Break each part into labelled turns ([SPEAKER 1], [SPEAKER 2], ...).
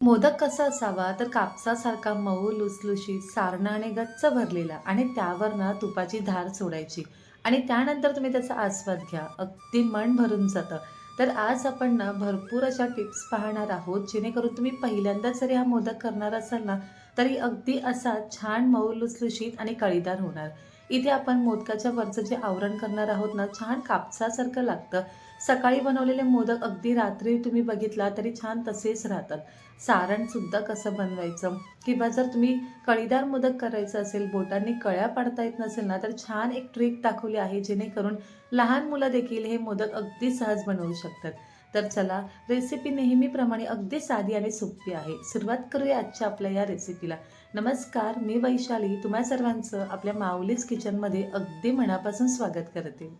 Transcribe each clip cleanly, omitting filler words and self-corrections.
[SPEAKER 1] मोदक कसा असावा तर कापसासारखा मऊ लुसलुशीत सारणाने गच्च भरलेला आणि त्यावर ना तुपाची धार सोडायची आणि त्यानंतर तुम्ही त्याचा आस्वाद घ्या. अगदी मन भरून जातं. तर आज आपण ना भरपूर अशा टिप्स पाहणार आहोत जेणेकरून तुम्ही पहिल्यांदाच जरी हा मोदक करणार असाल ना तरी अगदी असा छान मऊ लुसलुशीत आणि कळीदार होणार. इथे आपण मोदकाच्या वरचं जे आवरण करणार आहोत ना छान कापसासारखं लागतं. सकाळी बनवलेले मोदक अगदी रात्री तुम्ही बघितला तरी छान तसेच राहतात. सारणसुद्धा कसं बनवायचं किंवा जर तुम्ही कळीदार मोदक करायचं असेल, बोटांनी कळ्या पाडता येत नसेल ना, तर छान एक ट्रिक दाखवली आहे, जेणेकरून लहान मुलं देखील हे मोदक अगदी सहज बनवू शकतात. तर चला, रेसिपी नेहमीप्रमाणे अगदी साधी आणि सोपी आहे. सुरुवात करूया आजच्या आपल्या या रेसिपीला. नमस्कार, मी वैशाली तुम्हा सर्वांचं आपल्या माऊलीज किचनमध्ये अगदी मनापासून स्वागत करते.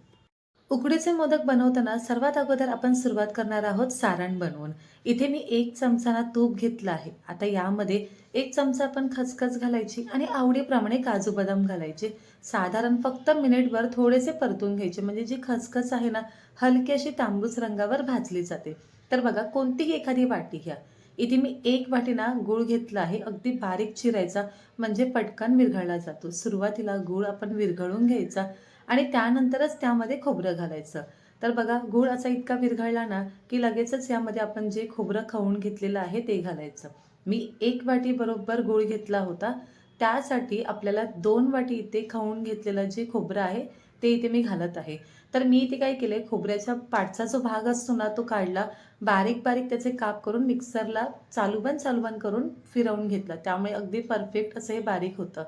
[SPEAKER 1] उकडीचे मोदक बनवताना सर्वात अगोदर आपण सुरुवात करणार आहोत सारण बनवून. इथे मी 1 चमचा ना तूप घेतलं आहे. आता यामध्ये 1 चमचा आपण खसखस घालायची आणि आवडीप्रमाणे काजू बदाम घालायचे. साधारण फक्त मिनिटभर थोडेसे परतून घ्यायचे, म्हणजे जी खसखस आहे ना हलकी अशी तांबूस रंगावर भाजली जाते. तर बघा, कोणतीही एखादी वाटी घ्या. इथे मी 1 वाटी ना गूळ घेतला आहे. अगदी बारीक चिरायचा, म्हणजे पटकन विरघळला जातो. सुरुवातीला गूळ आपण विरघळून घ्यायचा आणि त्यानंतरच त्यामध्ये खोबरं घालायचं. तर बघा, गूळ असा इतका विरघळला ना, की लगेचच यामध्ये आपण जे खोबरं खवून घेतलेलं आहे ते घालायचं. मी 1 वाटी बरोबर गूळ घेतला होता. त्यासाठी आपल्याला 2 वाटी इथे खवून घेतलेलं जे खोबरं आहे, ते इथे मी घालत आहे. तर मी इथे काय केलंय, खोबऱ्याच्या पाठचा जो भाग असतो ना, तो काढला. बारीक-बारीक त्याचे काप करून मिक्सरला चालू-बंद करून फिरवून घेतलं. त्यामुळे अगदी परफेक्ट असं हे बारीक होतं.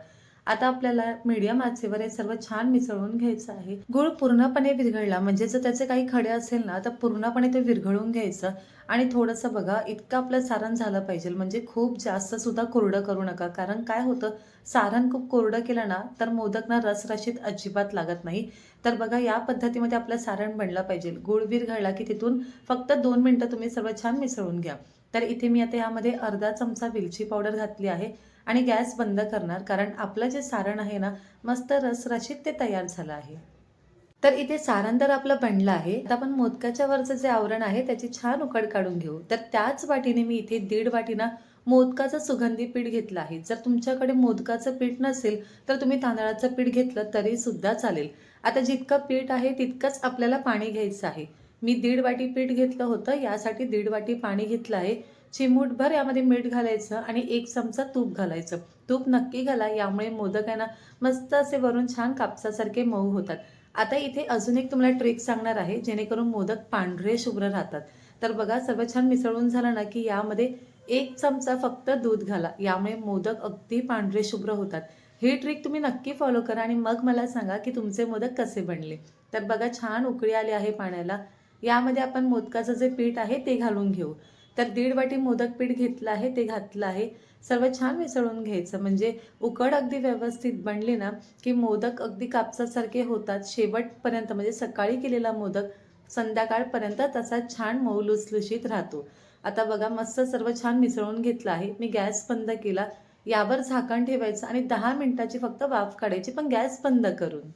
[SPEAKER 1] आता आपल्याला मीडियम आचेवर हे सर्व छान मिसळून घ्यायचं आहे. गूळ पूर्णपणे विरघळला, म्हणजे जर त्याचे काही खडे असेल ना, तर पूर्णपणे ते विरघळून घ्यायचं आणि थोडंसं बघा, इतकं आपलं सारण झालं पाहिजे. म्हणजे खूप जास्त सुद्धा कोरडं करू नका. कारण काय होतं, सारण खूप कोरडं केलं ना, तर मोदक ना रसरशीत अजिबात लागत नाही. तर बघा, या पद्धतीमध्ये आपलं सारण बनलं पाहिजे. गूळ विरघळला की तिथून फक्त 2 मिनिटं तुम्ही सर्व छान मिसळून घ्या. तर इथे मी आता यामध्ये अर्धा चमचा वेलची पावडर घातली आहे आणि गॅस बंद करणार, कारण आपलं जे सारण आहे ना मस्त रसरशीत ते तयार झालं आहे. तर इथे सारण तर आपलं बनलं आहे. आता आपण मोदकाच्या वरचं जे आवरण आहे त्याची छान उकड काढून घेऊ. तर त्याच वाटीने मी इथे 1.5 वाटी ना मोदकाचं सुगंधी पीठ घेतलं आहे. जर तुमच्याकडे मोदकाचं पीठ नसेल तर तुम्ही तांदळाचं पीठ घेतलं तरी सुद्धा चालेल. आता जितकं पीठ आहे तितकंच आपल्याला पाणी घ्यायचं आहे. मी 1.5 वाटी पीठ घेतलं होतं, यासाठी 1.5 वाटी पाणी घेतलं आहे. चिमूटभर यामध्ये मीठ घालायचं आणि 1 चमचा तूप घालायचं. तूप नक्की घाला, यामुळे मोदक आहे ना मस्त असे वरून छान कापसासारखे मऊ होतात. आता इथे अजून एक तुम्हाला ट्रिक सांगणार आहे, जेणेकरून मोदक पांढरे शुभ्र राहतात. तर बघा, सर्व छान मिसळून झालं ना, की यामध्ये 1 चमचा फक्त दूध घाला. यामुळे मोदक अगदी पांढरे शुभ्र होतात. ही ट्रिक तुम्ही नक्की फॉलो करा आणि मग मला सांगा, की तुमचे मोदक कसे बनले. तर बघा, छान उकळी आली आहे पाण्याला. यामध्ये आपण मोदकाचं जे पीठ आहे ते घालून घेऊ. तर 1.5 वाटी मोदक पीठ घेतलं आहे, ते घातलं आहे. सर्व छान मिसळून घ्यायचं, म्हणजे उकड अगदी व्यवस्थित बनली ना, की मोदक अगदी कापसासारखे होतात. शेवटपर्यंत म्हणजे सकाळी केलेला मोदक संध्याकाळपर्यंत तसा छान मऊ लुसलुशीत राहतो. आता बघा, मस्त सर्व छान मिसळून घेतलं आहे. मी गॅस बंद केला. यावर झाकण ठेवायचं आणि 10 मिनिटाची फक्त वाफ काढायची, पण गॅस बंद करून.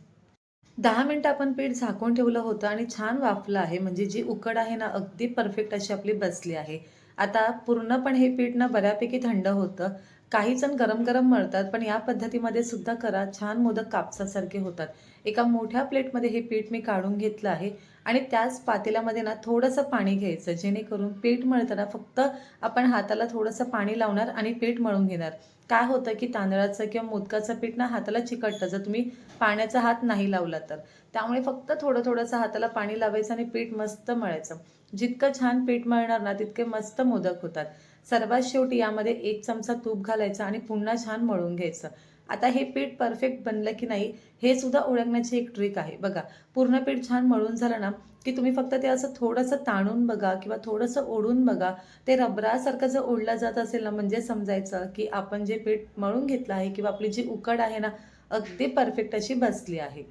[SPEAKER 1] 10 मिनिटं आपण पीठ झाकून ठेवलं होतं आणि छान वाफलं आहे. म्हणजे जी उकड आहे ना अगदी परफेक्ट अशी आपली बसली आहे. आता पूर्णपणे हे पीठ ना बऱ्यापैकी थंड होतं. काही जण गरम-गरम मळतात, पण या पद्धतीमध्ये सुद्धा करा. छान मोदक कापसासारखे होतात. एका मोठ्या प्लेटमध्ये हे पीठ मी काढून घेतलं आहे आणि त्याच पातेल्यामध्ये ना थोडंसं पाणी घ्यायचं, जेणेकरून पीठ मळताना फक्त आपण हाताला थोडंसं पाणी लावणार आणि पीठ मळून घेणार. काय होतं, की तांदळाचं किंवा मोदकाचं पीठ ना हाताला चिकटतं, जर तुम्ही पाण्याचा हात नाही लावला तर. त्यामुळे फक्त थोडं-थोडंसं हाताला पाणी लावायचं आणि पीठ मस्त मळायचं. जितकं छान पीठ मळणार ना, तितके मस्त मोदक होतात. सर्वात शेवटी यामध्ये 1 चमचा तूप घालायचं आणि पुन्हा छान मळून घ्यायचं. आता हे पीठ परफेक्ट बनलं की नाही, हे सुद्धा ओळखण्याची एक ट्रिक आहे. बघा, पूर्ण पीठ छान मळून झालं ना, की तुम्ही फक्त ते असं थोडंसं ताणून बघा किंवा थोडंसं ओढून बघा. ते रबरासारखं जर ओढलं जात असेल ना, म्हणजे समजायचं की आपण जे पीठ मळून घेतलं आहे किंवा आपली जी उकड आहे ना, अगदी परफेक्ट अशी बसली आहे.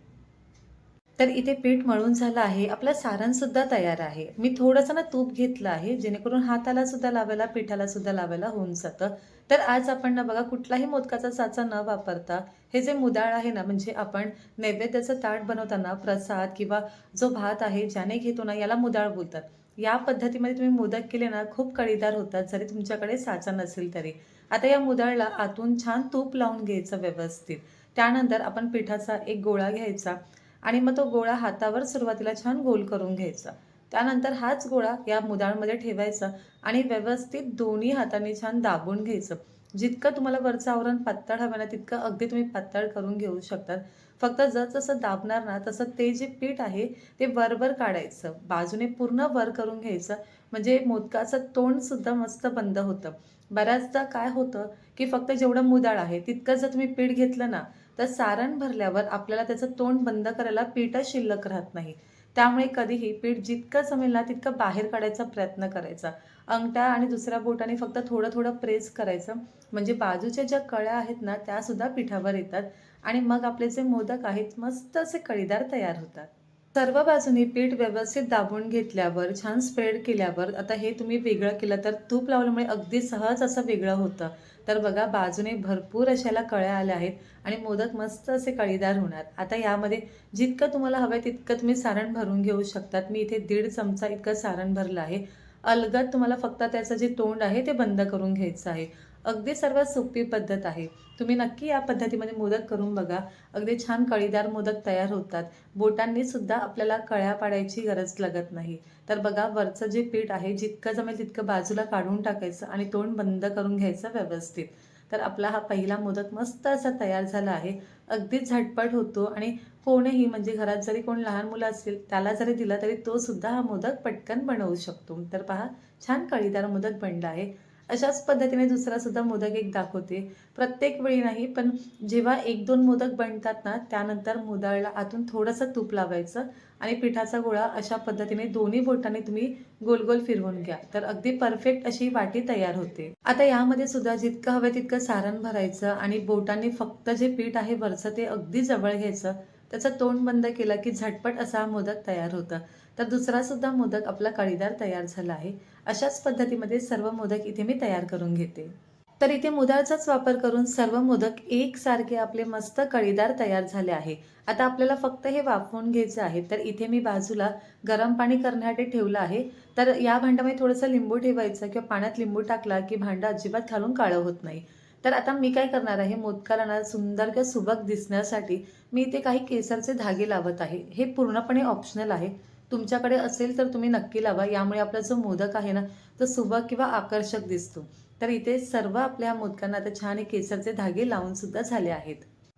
[SPEAKER 1] तर इथे पीठ मळून झालं आहे. आपलं सारणसुद्धा तयार आहे. मी थोडंसं ना तूप घेतलं आहे, जेणेकरून हाताला सुद्धा लावायला, पिठाला सुद्धा लावायला होऊन जातं. तर आज आपण ना बघा, कुठलाही मोदकाचा साचा न वापरता हे जे मुदाळ आहे ना, म्हणजे आपण नैवेद्याचं ताट बनवताना प्रसाद किंवा जो भात आहे ज्याने घेतो ना, याला मुदाळ बोलतात. या पद्धतीमध्ये तुम्ही मोदक केले ना खूप कळीदार होतात, जरी तुमच्याकडे साचा नसेल तरी. आता या मोदकाला आतून छान तूप लावून घ्यायचं व्यवस्थित. त्यानंतर आपण पिठाचा एक गोळा घ्यायचा आणि मग तो गोळा हातावर सुरुवातीला छान गोल करून घ्यायचा. त्यानंतर हाच गोळा या मोदकामध्ये ठेवायचा आणि व्यवस्थित दोन्ही हातांनी छान दाबून घ्यायचं. जितकं तुम्हाला वरचं आवरण पातळ हवं ना, तितकं अगदी तुम्ही पातळ करून घेऊ शकतात. फक्त जसं दाबणार ना, तसं ते जे पीठ आहे, ते वर काढायचं. बाजूने पूर्ण वर करून घ्यायचं. म्हणजे मोदकाचं तोंडसुद्धा मस्त बंद होतं. बऱ्याचदा काय होतं, की फक्त जेवढं मुदाळ आहे, तितकं जर तुम्ही पीठ घेतलं ना, तर सारण भरल्यावर आपल्याला त्याचं तोंड बंद करायला पीठच शिल्लक राहत नाही. त्यामुळे कधीही पीठ जितकं जमेल ना, तितकं बाहेर काढायचा प्रयत्न करायचा. अंगठा आणि दुसऱ्या बोटाने फक्त थोडं-थोडं प्रेस करायचं. म्हणजे बाजूच्या ज्या कळ्या आहेत ना, त्यासुद्धा पिठावर येतात आणि मग आपले जे मोदक आहेत, मस्त असे कळीदार तयार होतात. सर्व बाजूनी पीठ व्यवस्थित दाबून घेतल्यावर, छान स्प्रेड केल्यावर, आता हे तुम्ही वेगळं केलं तर तूप लावल्यामुळे अगदी सहज असं वेगळं होतं. तर बघा बाजूने भरपूर अशाला कळ्या आल्या आहेत आणि मोदक मस्त असे कळीदार होणार. आता यामध्ये जितकं तुम्हाला हवं आहे तितकं तुम्ही सारण भरून घेऊ शकतात. मी इथे 1.5 चमचा इतकं सारण भरलं आहे. अलगद तुम्हाला फक्त त्याचं जे तोंड आहे ते बंद करून घ्यायचं आहे. अगदी सर्वात सोपी पद्धत आहे. तुम्ही नक्की या पद्धतीमध्ये मोदक करून बघा. अगदी छान कळीदार मोदक तयार होतात. बोटांनी सुद्धा आपल्याला कळ्या पाडायची गरज लागत नाही. तर बघा वरचं जे पीठ आहे जितकं जमेल तितकं बाजूला काढून टाकायचं आणि तोंड बंद करून घ्यायचं व्यवस्थित. तर आपला हा पहिला मोदक मस्त असा तयार झाला आहे. अगदी झटपट होतो आणि कोणीही म्हणजे घरात जरी कोण लहान मुलं असतील त्याला जरी दिला तरी तो सुद्धा हा मोदक पटकन बनवू शकतो. तर पहा छान कळीदार मोदक बनला आहे. अशाच पद्धतीने दुसरा सुद्धा मोदक एक दाखवते. प्रत्येक वेळी नाही, पण जेव्हा 1-2 मोदक बनतात ना, त्यानंतर मोदकाला आतून थोडंसं तूप लावायचं आणि पिठाचा गोळा अशा पद्धतीने दोन्ही बोटांनी तुम्ही गोल-गोल फिरवून घ्या. तर अगदी परफेक्ट अशी वाटी तयार होते. आता यामध्ये सुद्धा जितकं हवं तितकं सारण भरायचं आणि बोटांनी फक्त जे पीठ आहे वरचं ते अगदी जवळ घ्यायचं. त्याचं तोंड बंद केलं की झटपट असा हा मोदक तयार होतं. तर दुसरा सुद्धा मोदक आपला कळीदार तयार झाला आहे. अशाच पद्धतीमध्ये सर्व मोदक इथे मी तयार करून घेते. तर इथे मुदाळचाच वापर करून सर्व मोदक एकसारखे आपले मस्त कळीदार तयार झाले आहे. आता आपल्याला फक्त हे वाफवून घ्यायचे आहे. तर इथे मी बाजूला गरम पाणी करण्यासाठी ठेवलं आहे. तर या भांड्यामध्ये थोडंसं लिंबू ठेवायचं किंवा पाण्यात लिंबू टाकला की भांडं अजिबात खालून काळं होत नाही. तर आता मी काय करणार आहे, मोदकाला ना सुंदर किंवा सुबक दिसण्यासाठी मी इथे काही केसरचे धागे लावत आहे. हे पूर्णपणे ऑप्शनल आहे. तुमच्याकडे असेल तर तुम्ही नक्की लावा. यामुळे आपला जो मोदक आहे ना, तो सुबक किंवा आकर्षक दिसतो. तर इथे सर्व आपल्या मोदकांना आता छान हे केसरचे धागे लावून सुद्धा झाले आहेत.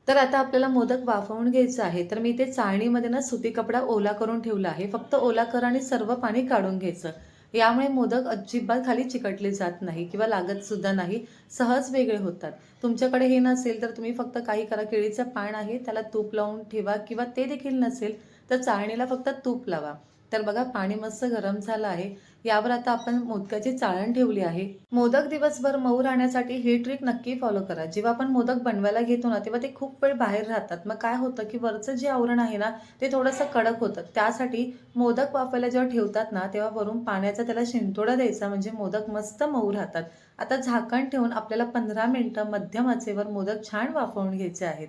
[SPEAKER 1] तर आता आपल्याला मोदक वाफवून घ्यायचं आहे. तर मी इथे चाळणीमध्ये ना सुती कपडा ओला करून ठेवला आहे. फक्त ओला करा आणि सर्व पाणी काढून घ्यायचं. यामुळे मोदक अजिबात खाली चिकटले जात नाही किंवा लागत सुद्धा नाही. सहज वेगळे होतात. तुमच्याकडे हे नसेल तर तुम्ही फक्त काही करा, केळीचं पान आहे त्याला तूप लावून ठेवा किंवा ते देखील नसेल तर चाळणीला फक्त तूप लावा. तर बघा पाणी मस्त गरम झालं आहे. यावर आता आपण मोदकाची चाळण ठेवली आहे. मोदक दिवसभर मऊ राहण्यासाठी ही ट्रिक नक्की फॉलो करा. जेव्हा आपण मोदक बनवायला घेतो ना, तेव्हा ते खूप वेळ बाहेर राहतात. मग काय होतं, की वरचं जे आवरण आहे ना, ते थोडंसं कडक होतं. त्यासाठी मोदक वाफायला जेव्हा ठेवतात ना, तेव्हा वरून पाण्याचा त्याला शिंतोडा द्यायचा म्हणजे मोदक मस्त मऊ राहतात. आता झाकण ठेवून आपल्याला 15 मिनिटं मध्यम आचेवर मोदक छान वाफवून घ्यायचे आहेत.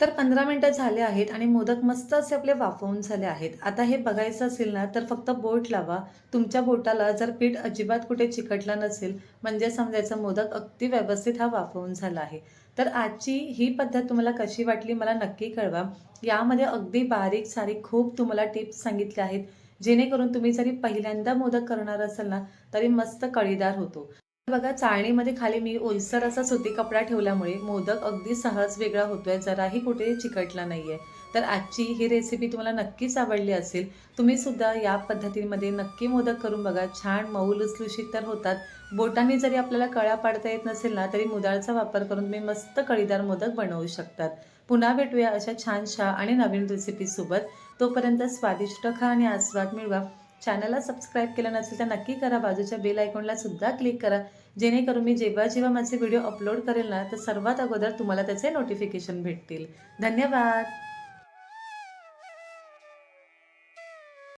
[SPEAKER 1] तर 15 मिनिटं झाले आहेत आणि मोदक मस्त असे आपले वाफवून झाले आहेत. आता हे बघायचं असेल ना, तर फक्त बोट लावा. तुमच्या बोटाला जर पीठ अजिबात कुठे चिकटलं नसेल, म्हणजे समजायचं मोदक अगदी व्यवस्थित हा वाफवून झाला आहे. तर आजची ही पद्धत तुम्हाला कशी वाटली मला नक्की कळवा. यामध्ये अगदी बारीक-सारीक खूप तुम्हाला टिप्स सांगितल्या आहेत, जेणेकरून तुम्ही जरी पहिल्यांदा मोदक करणार असाल ना, तरी मस्त कळीदार होतो. बघा चाळणीमध्ये खाली मी ओलसर असा सुती कपडा ठेवल्यामुळे मोदक अगदी सहज वेगळा होतोय, जराही कुठे चिकटला नाहीये. तर आजची ही रेसिपी तुम्हाला नक्कीच आवडली असेल. तुम्ही सुद्धा या पद्धतीमध्ये नक्की मोदक करून बघा. छान मऊ लुसलुशीत तर होतात. बोटांनी जरी आपल्याला कळ्या पाडता येत नसेल ना, तरी मुदाळचा वापर करून तुम्ही मस्त कळीदार मोदक बनवू शकतात. पुन्हा भेटूया अशा छानशा आणि नवीन रेसिपीसोबत. तोपर्यंत स्वादिष्ट खा आणि आस्वाद मिळवा. चॅनलला सबस्क्राईब केलं नसेल तर नक्की करा. बाजूच्या बेल आयकॉनला सुद्धा क्लिक करा. जेणेकरून मी जेव्हा माझे व्हिडिओ अपलोड करेल ना, तर सर्वात अगोदर तुम्हाला त्याचे नोटिफिकेशन भेटतील. धन्यवाद.